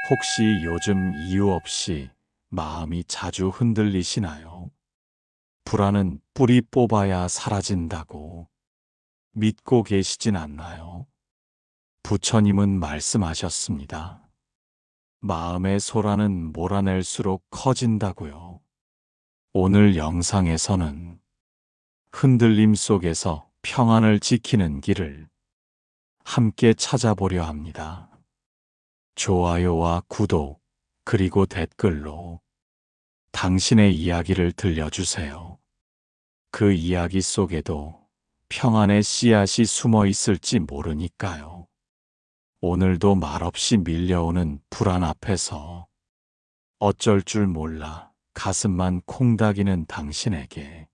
혹시 요즘 이유 없이 마음이 자주 흔들리시나요? 불안은 뿌리 뽑아야 사라진다고 믿고 계시진 않나요? 부처님은 말씀하셨습니다. 마음의 소란은 몰아낼수록 커진다고요. 오늘 영상에서는 흔들림 속에서 평안을 지키는 길을 함께 찾아보려 합니다. 좋아요와 구독, 그리고 댓글로 당신의 이야기를 들려주세요. 그 이야기 속에도 평안의 씨앗이 숨어 있을지 모르니까요. 오늘도 말없이 밀려오는 불안 앞에서 어쩔 줄 몰라 가슴만 콩닥이는 당신에게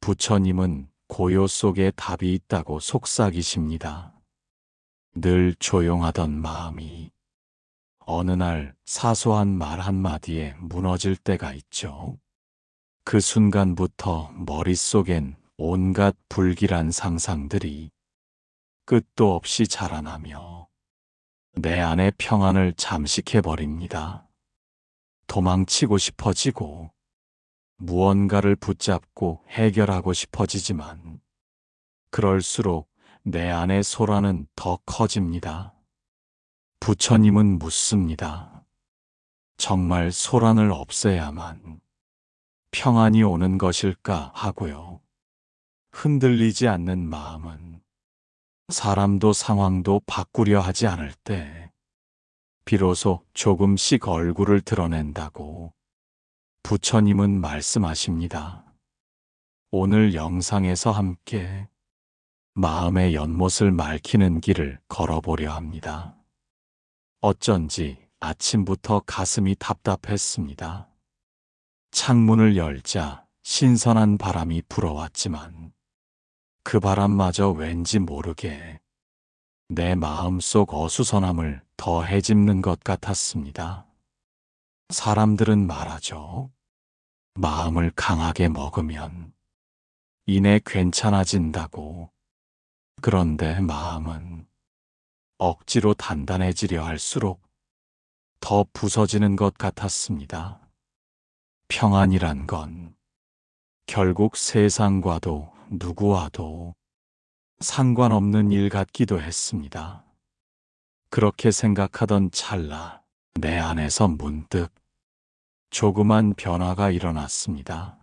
부처님은 고요 속에 답이 있다고 속삭이십니다. 늘 조용하던 마음이 어느 날 사소한 말 한마디에 무너질 때가 있죠. 그 순간부터 머릿속엔 온갖 불길한 상상들이 끝도 없이 자라나며 내 안의 평안을 잠식해버립니다. 도망치고 싶어지고 무언가를 붙잡고 해결하고 싶어지지만 그럴수록 내 안의 소란은 더 커집니다. 부처님은 묻습니다. 정말 소란을 없애야만 평안이 오는 것일까 하고요. 흔들리지 않는 마음은 사람도 상황도 바꾸려 하지 않을 때 비로소 조금씩 얼굴을 드러낸다고 부처님은 말씀하십니다. 오늘 영상에서 함께 마음의 연못을 맑히는 길을 걸어보려 합니다. 어쩐지 아침부터 가슴이 답답했습니다. 창문을 열자 신선한 바람이 불어왔지만 그 바람마저 왠지 모르게 내 마음속 어수선함을 더 해집는 것 같았습니다. 사람들은 말하죠. 마음을 강하게 먹으면 이내 괜찮아진다고. 그런데 마음은 억지로 단단해지려 할수록 더 부서지는 것 같았습니다. 평안이란 건 결국 세상과도 누구와도 상관없는 일 같기도 했습니다. 그렇게 생각하던 찰나 내 안에서 문득 조그만 변화가 일어났습니다.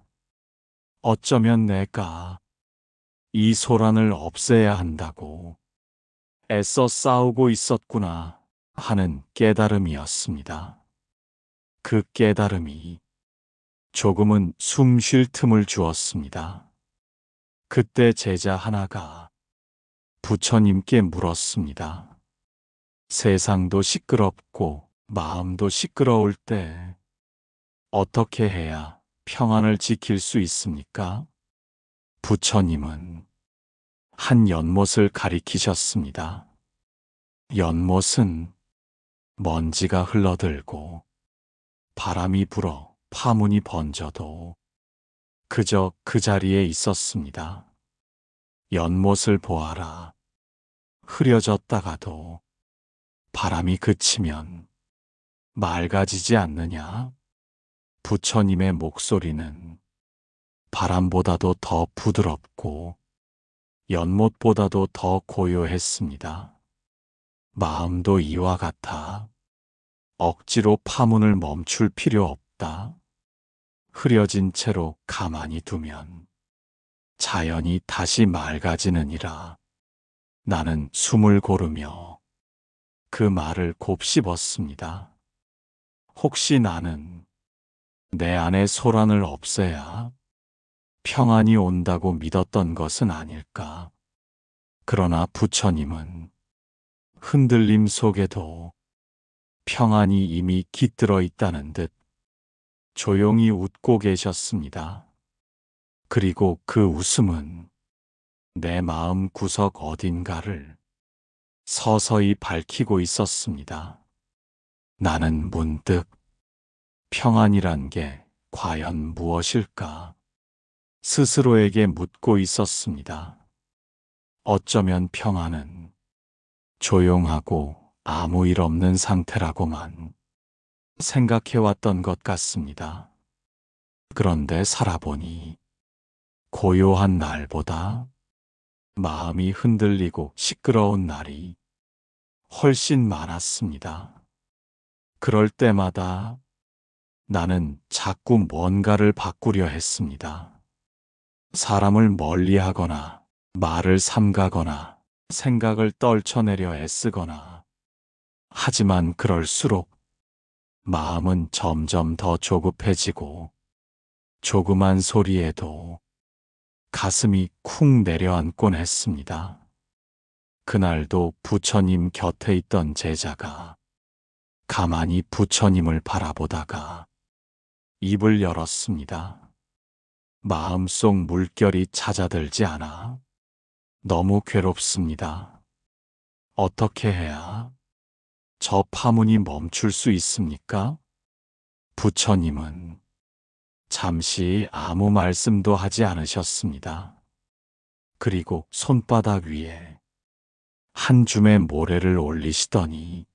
어쩌면 내가 이 소란을 없애야 한다고 애써 싸우고 있었구나 하는 깨달음이었습니다. 그 깨달음이 조금은 숨 쉴 틈을 주었습니다. 그때 제자 하나가 부처님께 물었습니다. 세상도 시끄럽고 마음도 시끄러울 때 어떻게 해야 평안을 지킬 수 있습니까? 부처님은 한 연못을 가리키셨습니다. 연못은 먼지가 흘러들고 바람이 불어 파문이 번져도 그저 그 자리에 있었습니다. 연못을 보아라. 흐려졌다가도 바람이 그치면 맑아지지 않느냐? 부처님의 목소리는 바람보다도 더 부드럽고 연못보다도 더 고요했습니다. 마음도 이와 같아 억지로 파문을 멈출 필요 없다. 흐려진 채로 가만히 두면 자연이 다시 맑아지느니라. 나는 숨을 고르며 그 말을 곱씹었습니다. 혹시 나는 내 안의 소란을 없애야 평안이 온다고 믿었던 것은 아닐까? 그러나 부처님은 흔들림 속에도 평안이 이미 깃들어 있다는 듯 조용히 웃고 계셨습니다. 그리고 그 웃음은 내 마음 구석 어딘가를 서서히 밝히고 있었습니다. 나는 문득 평안이란 게 과연 무엇일까? 스스로에게 묻고 있었습니다. 어쩌면 평안은 조용하고 아무 일 없는 상태라고만 생각해왔던 것 같습니다. 그런데 살아보니 고요한 날보다 마음이 흔들리고 시끄러운 날이 훨씬 많았습니다. 그럴 때마다 나는 자꾸 뭔가를 바꾸려 했습니다. 사람을 멀리하거나 말을 삼가거나 생각을 떨쳐내려 애쓰거나 하지만 그럴수록 마음은 점점 더 조급해지고 조그만 소리에도 가슴이 쿵 내려앉곤 했습니다. 그날도 부처님 곁에 있던 제자가 가만히 부처님을 바라보다가 입을 열었습니다. 마음속 물결이 잦아들지 않아 너무 괴롭습니다. 어떻게 해야 저 파문이 멈출 수 있습니까? 부처님은 잠시 아무 말씀도 하지 않으셨습니다. 그리고 손바닥 위에 한 줌의 모래를 올리시더니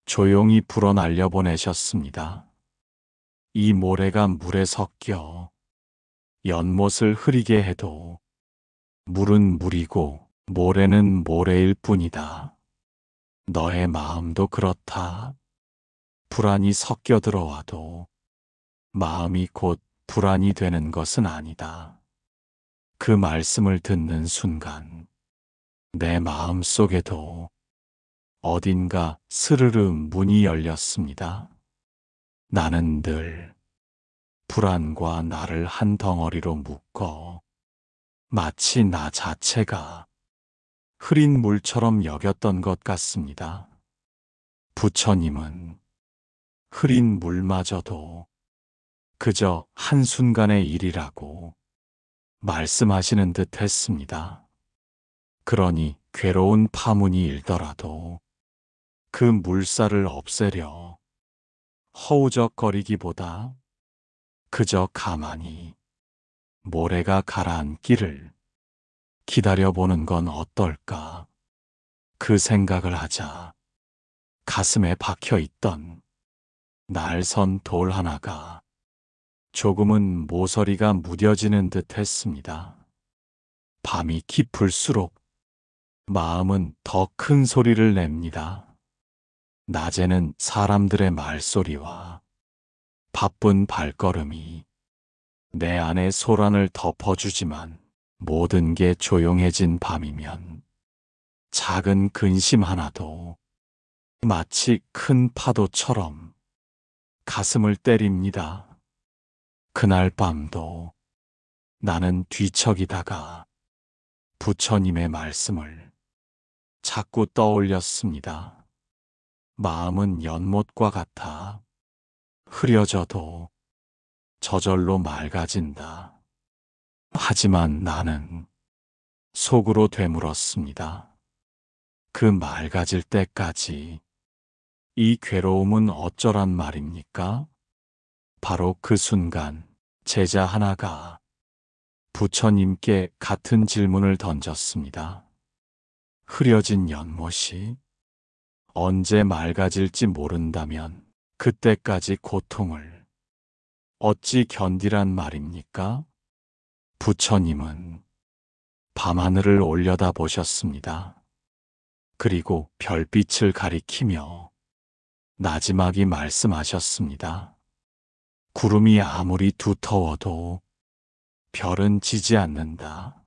조용히 불어날려 보내셨습니다. 이 모래가 물에 섞여 연못을 흐리게 해도 물은 물이고 모래는 모래일 뿐이다. 너의 마음도 그렇다. 불안이 섞여 들어와도 마음이 곧 불안이 되는 것은 아니다. 그 말씀을 듣는 순간 내 마음 속에도 어딘가 스르르 문이 열렸습니다. 나는 늘 불안과 나를 한 덩어리로 묶어 마치 나 자체가 흐린 물처럼 여겼던 것 같습니다. 부처님은 흐린 물마저도 그저 한순간의 일이라고 말씀하시는 듯 했습니다. 그러니 괴로운 파문이 일더라도 그 물살을 없애려 허우적거리기보다 그저 가만히 모래가 가라앉기를 기다려보는 건 어떨까? 그 생각을 하자 가슴에 박혀있던 날선 돌 하나가 조금은 모서리가 무뎌지는 듯 했습니다. 밤이 깊을수록 마음은 더 큰 소리를 냅니다. 낮에는 사람들의 말소리와 바쁜 발걸음이 내 안의 소란을 덮어주지만 모든 게 조용해진 밤이면 작은 근심 하나도 마치 큰 파도처럼 가슴을 때립니다. 그날 밤도 나는 뒤척이다가 부처님의 말씀을 자꾸 떠올렸습니다. 마음은 연못과 같아 흐려져도 저절로 맑아진다. 하지만 나는 속으로 되물었습니다. 그 맑아질 때까지 이 괴로움은 어쩌란 말입니까? 바로 그 순간 제자 하나가 부처님께 같은 질문을 던졌습니다. 흐려진 연못이 언제 맑아질지 모른다면 그때까지 고통을 어찌 견디란 말입니까? 부처님은 밤하늘을 올려다 보셨습니다. 그리고 별빛을 가리키며 나지막이 말씀하셨습니다. 구름이 아무리 두터워도 별은 지지 않는다.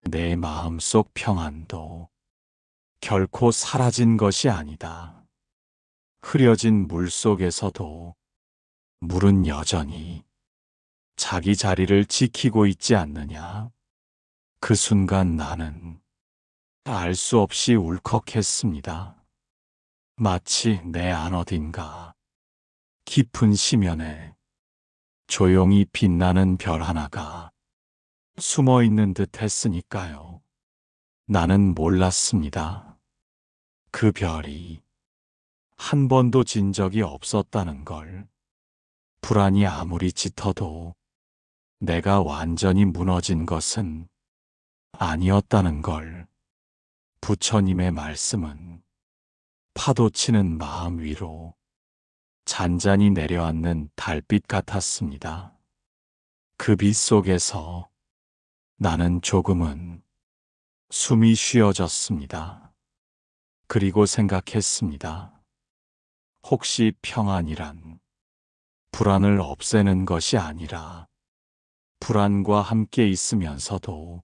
내 마음속 평안도 결코 사라진 것이 아니다. 흐려진 물 속에서도 물은 여전히 자기 자리를 지키고 있지 않느냐. 그 순간 나는 알 수 없이 울컥했습니다. 마치 내 안 어딘가 깊은 심연에 조용히 빛나는 별 하나가 숨어 있는 듯 했으니까요. 나는 몰랐습니다. 그 별이 한 번도 진 적이 없었다는 걸. 불안이 아무리 짙어도 내가 완전히 무너진 것은 아니었다는 걸. 부처님의 말씀은 파도 치는 마음 위로 잔잔히 내려앉는 달빛 같았습니다. 그 빛 속에서 나는 조금은 숨이 쉬어졌습니다. 그리고 생각했습니다. 혹시 평안이란 불안을 없애는 것이 아니라 불안과 함께 있으면서도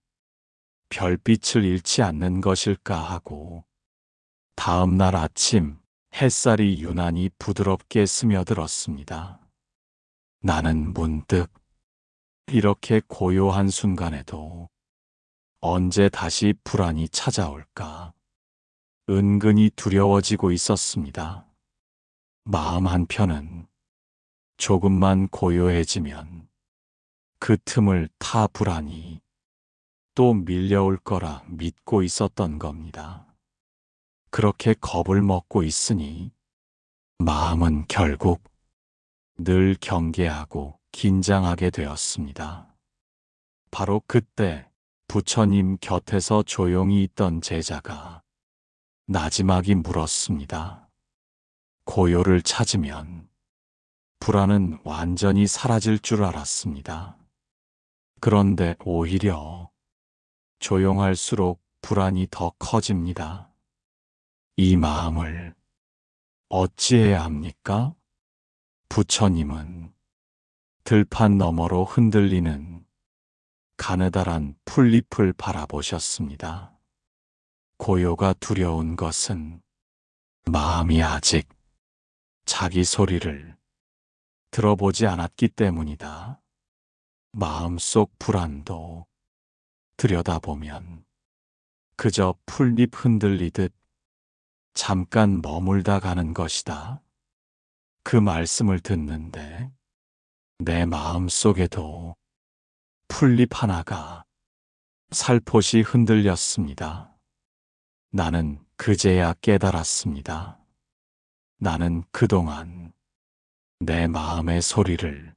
별빛을 잃지 않는 것일까 하고, 다음 날 아침 햇살이 유난히 부드럽게 스며들었습니다. 나는 문득 이렇게 고요한 순간에도 언제 다시 불안이 찾아올까 은근히 두려워지고 있었습니다. 마음 한편은 조금만 고요해지면 그 틈을 타 불안이 또 밀려올 거라 믿고 있었던 겁니다. 그렇게 겁을 먹고 있으니 마음은 결국 늘 경계하고 긴장하게 되었습니다. 바로 그때 부처님 곁에서 조용히 있던 제자가 나지막이 물었습니다. 고요를 찾으면 불안은 완전히 사라질 줄 알았습니다. 그런데 오히려 조용할수록 불안이 더 커집니다. 이 마음을 어찌해야 합니까? 부처님은 들판 너머로 흔들리는 가느다란 풀잎을 바라보셨습니다. 고요가 두려운 것은 마음이 아직 자기 소리를 들어보지 않았기 때문이다. 마음속 불안도 들여다보면 그저 풀잎 흔들리듯 잠깐 머물다 가는 것이다. 그 말씀을 듣는데 내 마음 속에도 풀잎 하나가 살포시 흔들렸습니다. 나는 그제야 깨달았습니다. 나는 그동안 내 마음의 소리를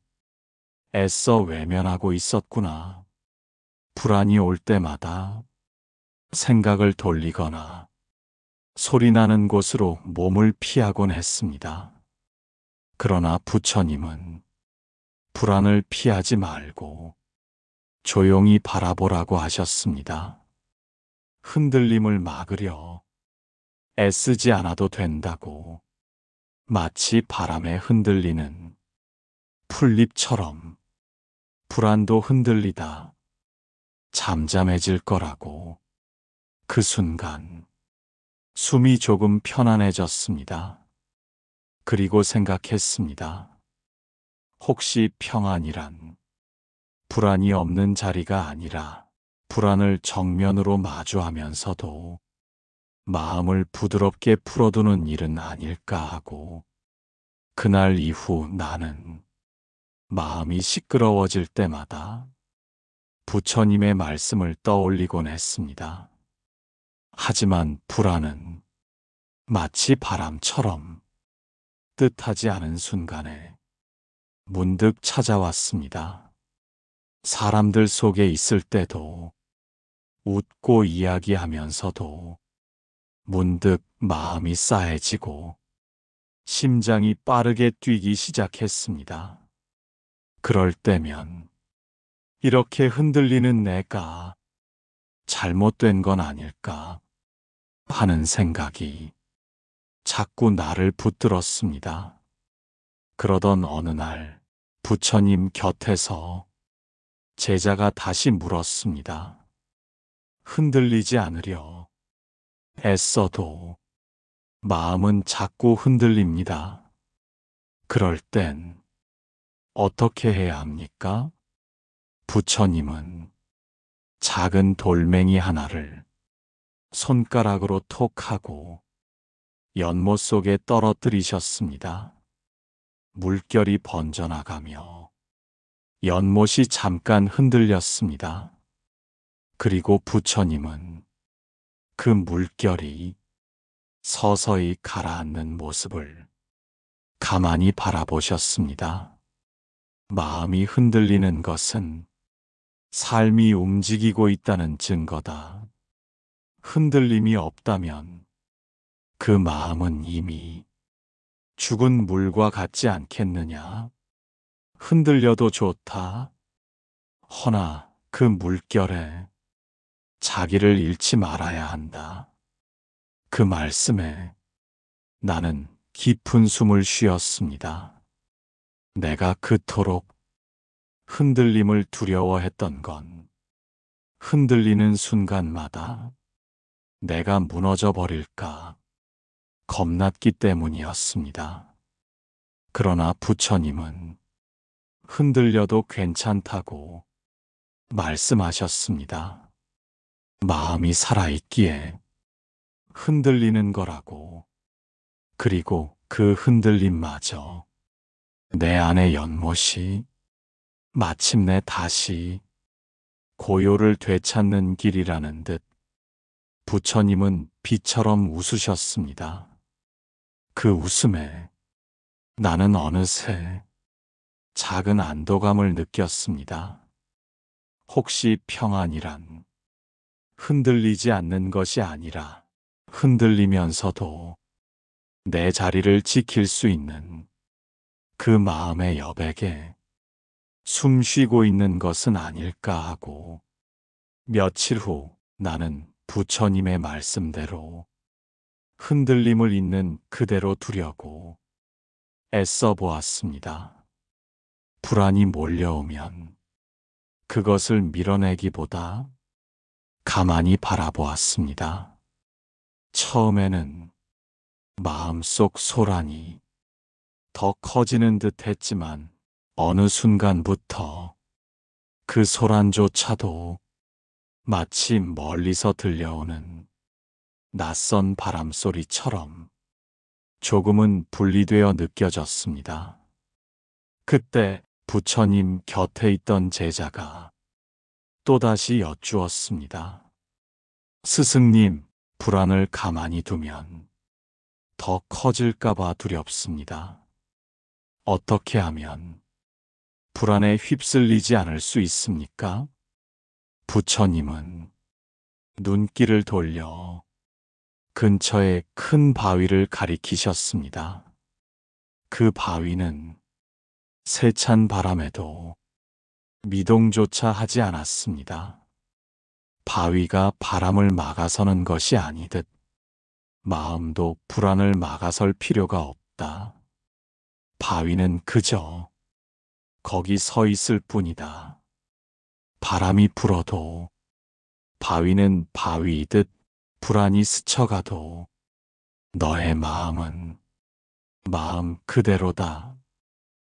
애써 외면하고 있었구나. 불안이 올 때마다 생각을 돌리거나 소리 나는 곳으로 몸을 피하곤 했습니다. 그러나 부처님은 불안을 피하지 말고 조용히 바라보라고 하셨습니다. 흔들림을 막으려 애쓰지 않아도 된다고. 마치 바람에 흔들리는 풀잎처럼 불안도 흔들리다 잠잠해질 거라고. 그 순간 숨이 조금 편안해졌습니다. 그리고 생각했습니다. 혹시 평안이란 불안이 없는 자리가 아니라 불안을 정면으로 마주하면서도 마음을 부드럽게 풀어두는 일은 아닐까 하고, 그날 이후 나는 마음이 시끄러워질 때마다 부처님의 말씀을 떠올리곤 했습니다. 하지만 불안은 마치 바람처럼 뜻하지 않은 순간에 문득 찾아왔습니다. 사람들 속에 있을 때도, 웃고 이야기하면서도 문득 마음이 싸해지고 심장이 빠르게 뛰기 시작했습니다. 그럴 때면 이렇게 흔들리는 내가 잘못된 건 아닐까 하는 생각이 자꾸 나를 붙들었습니다. 그러던 어느 날 부처님 곁에서 제자가 다시 물었습니다. 흔들리지 않으려 애써도 마음은 자꾸 흔들립니다. 그럴 땐 어떻게 해야 합니까? 부처님은 작은 돌멩이 하나를 손가락으로 톡 하고 연못 속에 떨어뜨리셨습니다. 물결이 번져나가며 연못이 잠깐 흔들렸습니다. 그리고 부처님은 그 물결이 서서히 가라앉는 모습을 가만히 바라보셨습니다. 마음이 흔들리는 것은 삶이 움직이고 있다는 증거다. 흔들림이 없다면 그 마음은 이미 죽은 물과 같지 않겠느냐? 흔들려도 좋다. 허나 그 물결에 자기를 잃지 말아야 한다. 그 말씀에 나는 깊은 숨을 쉬었습니다. 내가 그토록 흔들림을 두려워했던 건 흔들리는 순간마다 내가 무너져 버릴까 겁났기 때문이었습니다. 그러나 부처님은 흔들려도 괜찮다고 말씀하셨습니다. 마음이 살아있기에 흔들리는 거라고. 그리고 그 흔들림마저 내 안의 연못이 마침내 다시 고요를 되찾는 길이라는 듯 부처님은 비처럼 웃으셨습니다. 그 웃음에 나는 어느새 작은 안도감을 느꼈습니다. 혹시 평안이란 흔들리지 않는 것이 아니라 흔들리면서도 내 자리를 지킬 수 있는 그 마음의 여백에 숨 쉬고 있는 것은 아닐까 하고 며칠 후 나는 부처님의 말씀대로 흔들림을 있는 그대로 두려고 애써 보았습니다. 불안이 몰려오면 그것을 밀어내기보다 가만히 바라보았습니다. 처음에는 마음속 소란이 더 커지는 듯 했지만 어느 순간부터 그 소란조차도 마치 멀리서 들려오는 낯선 바람소리처럼 조금은 분리되어 느껴졌습니다. 그때 부처님 곁에 있던 제자가 또다시 여쭈었습니다. 스승님, 불안을 가만히 두면 더 커질까봐 두렵습니다. 어떻게 하면 불안에 휩쓸리지 않을 수 있습니까? 부처님은 눈길을 돌려 근처의 큰 바위를 가리키셨습니다. 그 바위는 세찬 바람에도 미동조차 하지 않았습니다. 바위가 바람을 막아서는 것이 아니듯 마음도 불안을 막아설 필요가 없다. 바위는 그저 거기 서 있을 뿐이다. 바람이 불어도 바위는 바위이듯 불안이 스쳐가도 너의 마음은 마음 그대로다.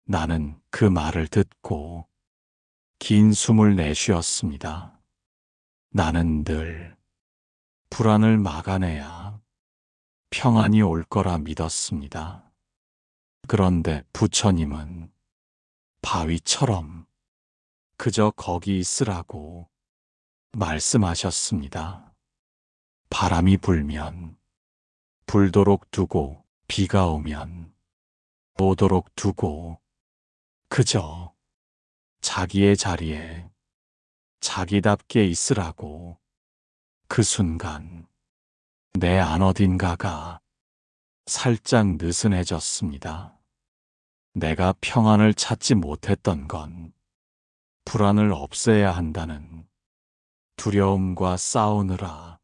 나는 그 말을 듣고 긴 숨을 내쉬었습니다. 나는 늘 불안을 막아내야 평안이 올 거라 믿었습니다. 그런데 부처님은 바위처럼 그저 거기 있으라고 말씀하셨습니다. 바람이 불면 불도록 두고 비가 오면 오도록 두고 그저 자기의 자리에 자기답게 있으라고. 그 순간 내 안 어딘가가 살짝 느슨해졌습니다. 내가 평안을 찾지 못했던 건 불안을 없애야 한다는 두려움과 싸우느라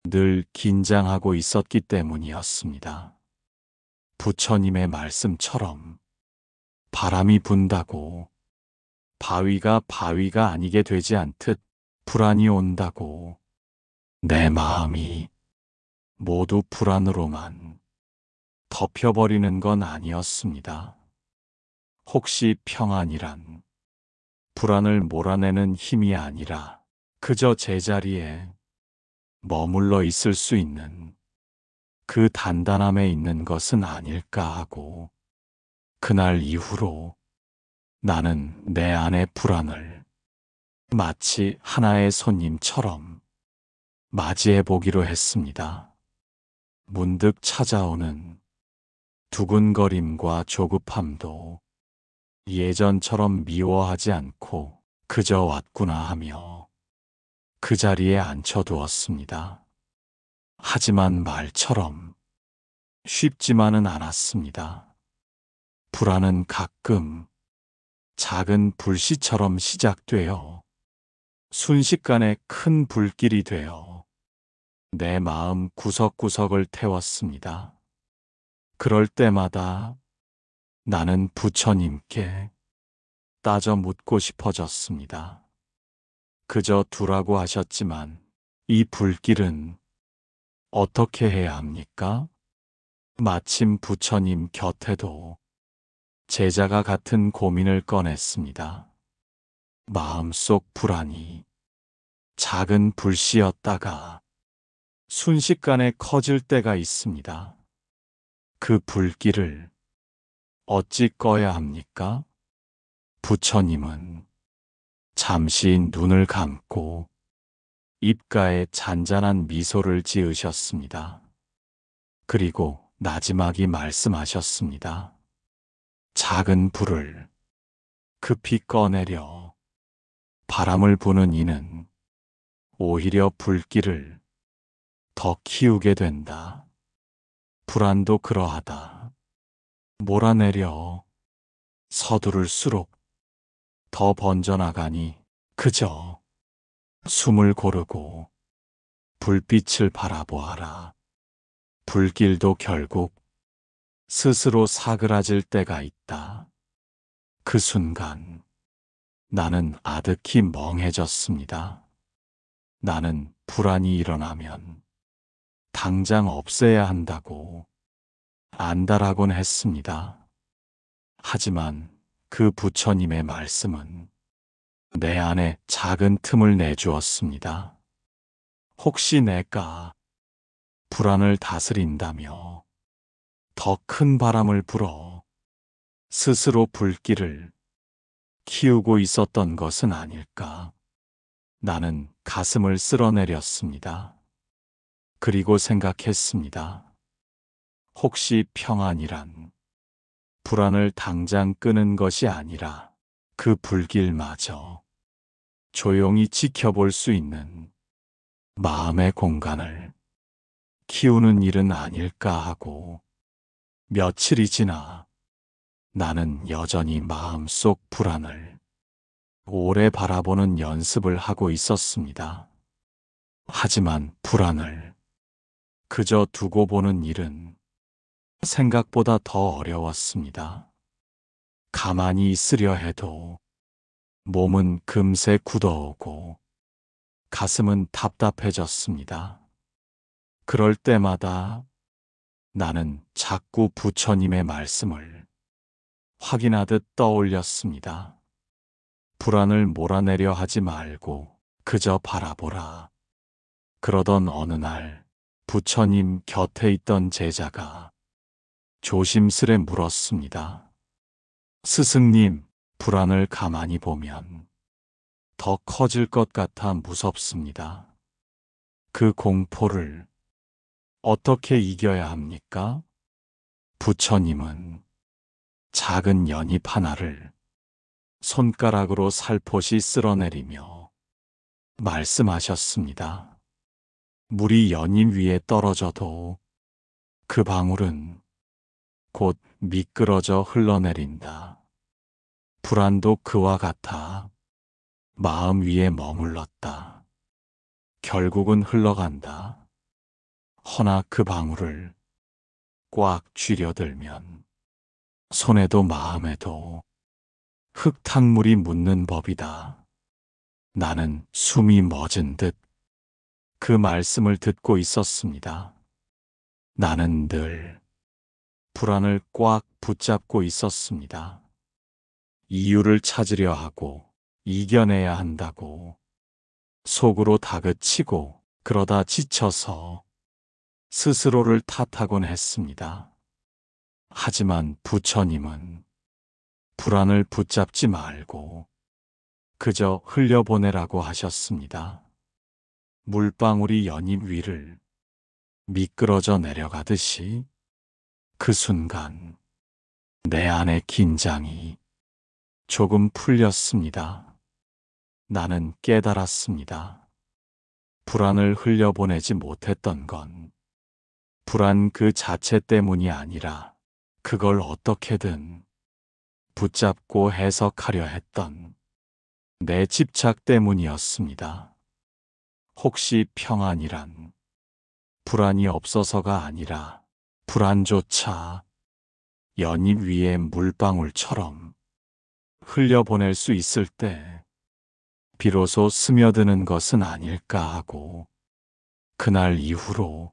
늘 긴장하고 있었기 때문이었습니다. 부처님의 말씀처럼 바람이 분다고 바위가 아니게 되지 않듯 불안이 온다고 내 마음이 모두 불안으로만 덮여버리는 건 아니었습니다. 혹시 평안이란 불안을 몰아내는 힘이 아니라 그저 제자리에 머물러 있을 수 있는 그 단단함에 있는 것은 아닐까 하고 그날 이후로 나는 내 안의 불안을 마치 하나의 손님처럼 맞이해 보기로 했습니다. 문득 찾아오는 두근거림과 조급함도 예전처럼 미워하지 않고 그저 왔구나 하며 그 자리에 앉혀두었습니다. 하지만 말처럼 쉽지만은 않았습니다. 불안은 가끔 작은 불씨처럼 시작되어 순식간에 큰 불길이 되어 내 마음 구석구석을 태웠습니다. 그럴 때마다 나는 부처님께 따져 묻고 싶어졌습니다. 그저 두라고 하셨지만 이 불길은 어떻게 해야 합니까? 마침 부처님 곁에도 제자가 같은 고민을 꺼냈습니다. 마음속 불안이 작은 불씨였다가 순식간에 커질 때가 있습니다. 그 불길을 어찌 꺼야 합니까? 부처님은 잠시 눈을 감고 입가에 잔잔한 미소를 지으셨습니다. 그리고 나지막이 말씀하셨습니다. 작은 불을 급히 꺼내려 바람을 부는 이는 오히려 불길을 더 키우게 된다. 불안도 그러하다. 몰아내려 서두를수록 더 번져나가니 그저 숨을 고르고 불빛을 바라보아라. 불길도 결국 스스로 사그라질 때가 있다. 그 순간 나는 아득히 멍해졌습니다. 나는 불안이 일어나면 당장 없애야 한다고 안다라곤 했습니다. 하지만 그 부처님의 말씀은 내 안에 작은 틈을 내주었습니다. 혹시 내가 불안을 다스린다며 더 큰 바람을 불어 스스로 불길을 키우고 있었던 것은 아닐까? 나는 가슴을 쓸어내렸습니다. 그리고 생각했습니다. 혹시 평안이란 불안을 당장 끄는 것이 아니라 그 불길마저 조용히 지켜볼 수 있는 마음의 공간을 키우는 일은 아닐까 하고 며칠이 지나 나는 여전히 마음속 불안을 오래 바라보는 연습을 하고 있었습니다. 하지만 불안을 그저 두고 보는 일은 생각보다 더 어려웠습니다. 가만히 있으려 해도 몸은 금세 굳어오고 가슴은 답답해졌습니다. 그럴 때마다 나는 자꾸 부처님의 말씀을 확인하듯 떠올렸습니다. 불안을 몰아내려 하지 말고 그저 바라보라. 그러던 어느 날 부처님 곁에 있던 제자가 조심스레 물었습니다. 스승님, 불안을 가만히 보면 더 커질 것 같아 무섭습니다. 그 공포를 어떻게 이겨야 합니까? 부처님은 작은 연잎 하나를 손가락으로 살포시 쓸어내리며 말씀하셨습니다. 물이 연잎 위에 떨어져도 그 방울은 곧 미끄러져 흘러내린다. 불안도 그와 같아 마음 위에 머물렀다. 결국은 흘러간다. 허나 그 방울을 꽉 쥐려들면 손에도 마음에도 흙탕물이 묻는 법이다. 나는 숨이 멎은 듯 그 말씀을 듣고 있었습니다. 나는 늘 불안을 꽉 붙잡고 있었습니다. 이유를 찾으려 하고 이겨내야 한다고 속으로 다그치고 그러다 지쳐서 스스로를 탓하곤 했습니다. 하지만 부처님은 불안을 붙잡지 말고 그저 흘려보내라고 하셨습니다. 물방울이 연잎 위를 미끄러져 내려가듯이 그 순간 내 안의 긴장이 조금 풀렸습니다. 나는 깨달았습니다. 불안을 흘려보내지 못했던 건 불안 그 자체 때문이 아니라 그걸 어떻게든 붙잡고 해석하려 했던 내 집착 때문이었습니다. 혹시 평안이란 불안이 없어서가 아니라 불안조차 연잎 위에 물방울처럼 흘려보낼 수 있을 때 비로소 스며드는 것은 아닐까 하고, 그날 이후로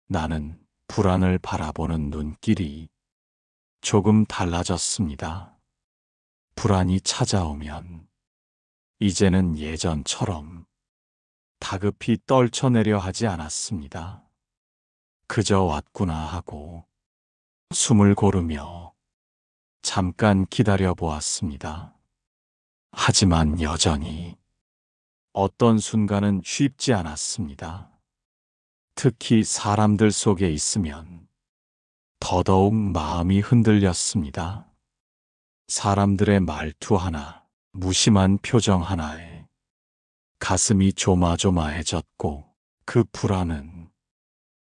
나는 불안을 바라보는 눈길이 조금 달라졌습니다. 불안이 찾아오면 이제는 예전처럼 다급히 떨쳐내려 하지 않았습니다. 그저 왔구나 하고 숨을 고르며 잠깐 기다려 보았습니다. 하지만 여전히 어떤 순간은 쉽지 않았습니다. 특히 사람들 속에 있으면 더더욱 마음이 흔들렸습니다. 사람들의 말투 하나, 무심한 표정 하나에 가슴이 조마조마해졌고, 그 불안은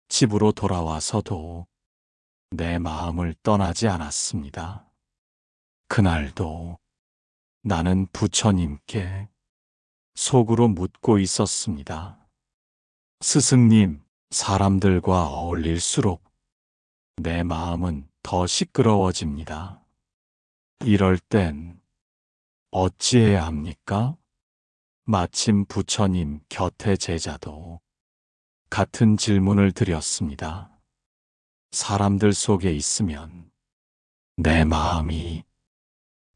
집으로 돌아와서도 내 마음을 떠나지 않았습니다. 그날도 나는 부처님께 속으로 묻고 있었습니다. 스승님, 사람들과 어울릴수록 내 마음은 더 시끄러워집니다. 이럴 땐 어찌해야 합니까? 마침 부처님 곁에 제자도 같은 질문을 드렸습니다. 사람들 속에 있으면 내 마음이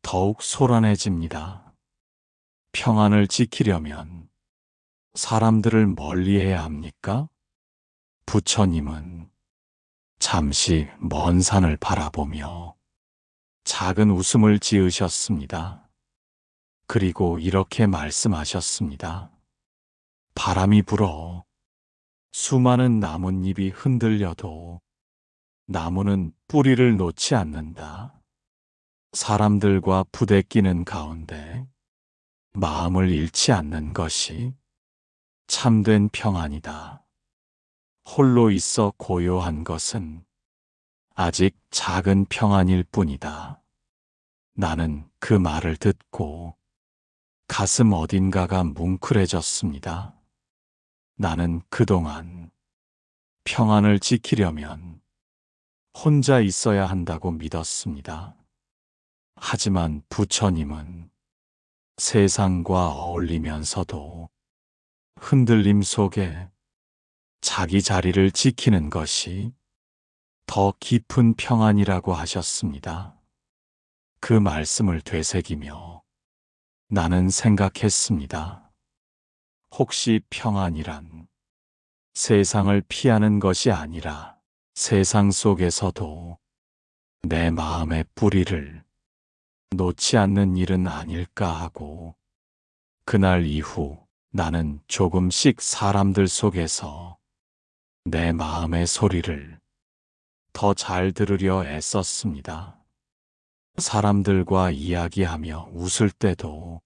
더욱 소란해집니다. 평안을 지키려면 사람들을 멀리해야 합니까? 부처님은 잠시 먼 산을 바라보며 작은 웃음을 지으셨습니다. 그리고 이렇게 말씀하셨습니다. 바람이 불어 수많은 나뭇잎이 흔들려도 나무는 뿌리를 놓지 않는다. 사람들과 부대끼는 가운데 마음을 잃지 않는 것이 참된 평안이다. 홀로 있어 고요한 것은 아직 작은 평안일 뿐이다. 나는 그 말을 듣고 가슴 어딘가가 뭉클해졌습니다. 나는 그동안 평안을 지키려면 혼자 있어야 한다고 믿었습니다. 하지만 부처님은 세상과 어울리면서도 흔들림 속에 자기 자리를 지키는 것이 더 깊은 평안이라고 하셨습니다. 그 말씀을 되새기며 나는 생각했습니다. 혹시 평안이란 세상을 피하는 것이 아니라 세상 속에서도 내 마음의 뿌리를 놓지 않는 일은 아닐까 하고, 그날 이후 나는 조금씩 사람들 속에서 내 마음의 소리를 더 잘 들으려 애썼습니다. 사람들과 이야기하며 웃을 때도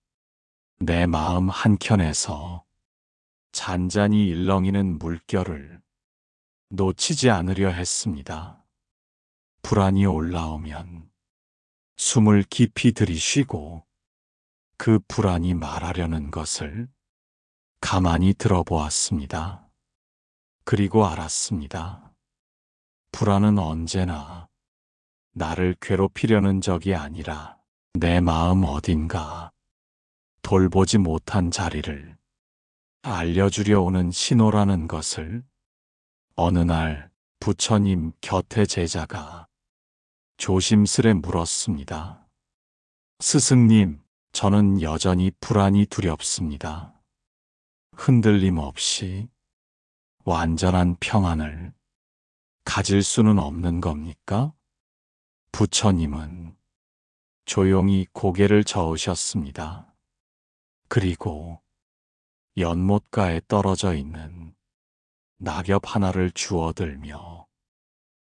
내 마음 한켠에서 잔잔히 일렁이는 물결을 놓치지 않으려 했습니다. 불안이 올라오면 숨을 깊이 들이쉬고 그 불안이 말하려는 것을 가만히 들어보았습니다. 그리고 알았습니다. 불안은 언제나 나를 괴롭히려는 적이 아니라 내 마음 어딘가 돌보지 못한 자리를 알려주려 오는 신호라는 것을 어느 날 부처님 곁에 제자가 조심스레 물었습니다. 스승님, 저는 여전히 불안이 두렵습니다. 흔들림 없이 완전한 평안을 가질 수는 없는 겁니까? 부처님은 조용히 고개를 저으셨습니다. 그리고 연못가에 떨어져 있는 낙엽 하나를 주워들며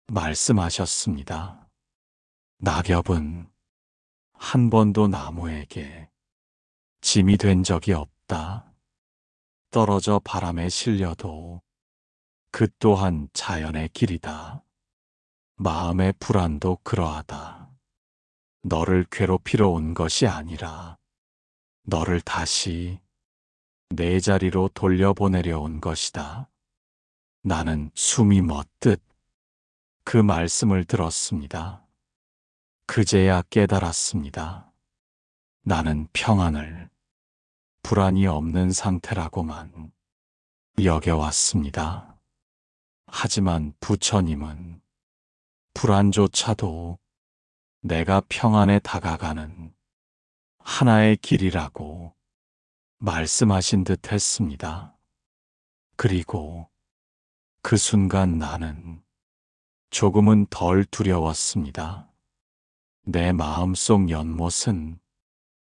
말씀하셨습니다. 낙엽은 한 번도 나무에게 짐이 된 적이 없다. 떨어져 바람에 실려도 그 또한 자연의 길이다. 마음의 불안도 그러하다. 너를 괴롭히러 온 것이 아니라 너를 다시 내 자리로 돌려보내려 온 것이다. 나는 숨이 멎듯 그 말씀을 들었습니다. 그제야 깨달았습니다. 나는 평안을 불안이 없는 상태라고만 여겨왔습니다. 하지만 부처님은 불안조차도 내가 평안에 다가가는 하나의 길이라고 말씀하신 듯 했습니다. 그리고 그 순간 나는 조금은 덜 두려웠습니다. 내 마음속 연못은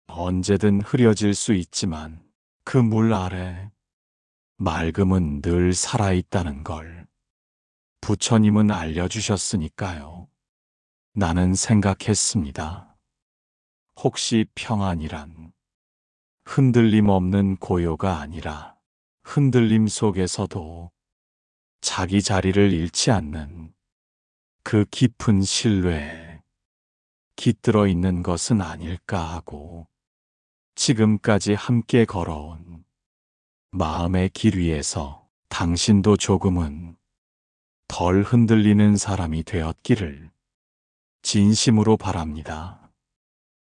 언제든 흐려질 수 있지만 그 물 아래 맑음은 늘 살아있다는 걸 부처님은 알려주셨으니까요. 나는 생각했습니다. 혹시 평안이란 흔들림 없는 고요가 아니라 흔들림 속에서도 자기 자리를 잃지 않는 그 깊은 신뢰에 깃들어 있는 것은 아닐까 하고 지금까지 함께 걸어온 마음의 길 위에서 당신도 조금은 덜 흔들리는 사람이 되었기를 진심으로 바랍니다.